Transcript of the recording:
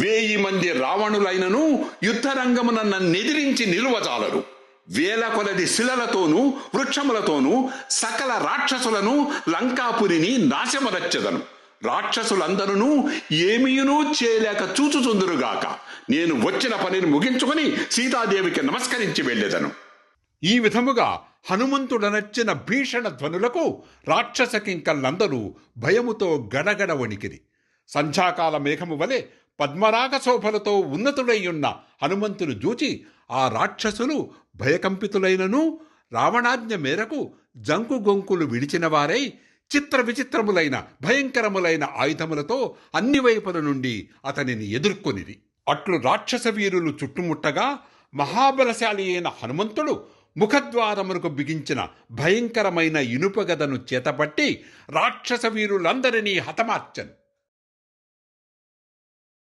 1000 మంది రావణులైనను యుద్ధరంగమున నన్నెదిరించి నిలువజాలరు. వేల కొలది శిలలతోనూ వృక్షములతోనూ సకల రాక్షసులను లంకాపురిని నాశమరచెదను. రాక్షసులందరూ ఏమీయునూ చేయలేక చూచుచుందురుగాక. నేను వచ్చిన పనిని ముగించుకొని సీతాదేవికి నమస్కరించి వెళ్ళెదను. ఈ విధముగా హనుమంతుడనర్చిన భీషణ ధ్వనులకు రాక్షస కింకర్లందరూ భయముతో గడగడ వణికిరి. సంధ్యాకాల మేఘము వలె పద్మరాగ శోభలతో ఉన్నతుడైయున్న హనుమంతును జూచి ఆ రాక్షసులు భయకంపితులైనను రావణాజ్ఞ మేరకు జంకు గొంకులు విడిచిన వారై చిత్ర విచిత్రములైన భయంకరములైన ఆయుధములతో అన్ని వైపుల నుండి అతనిని ఎదుర్కొనిది. అట్లు రాక్షస వీరులు చుట్టుముట్టగా మహాబలశాలి అయిన హనుమంతుడు ముఖద్వారమునకు బిగించిన భయంకరమైన ఇనుపగదను చేతపట్టి రాక్షస వీరులందరినీ హతమార్చను.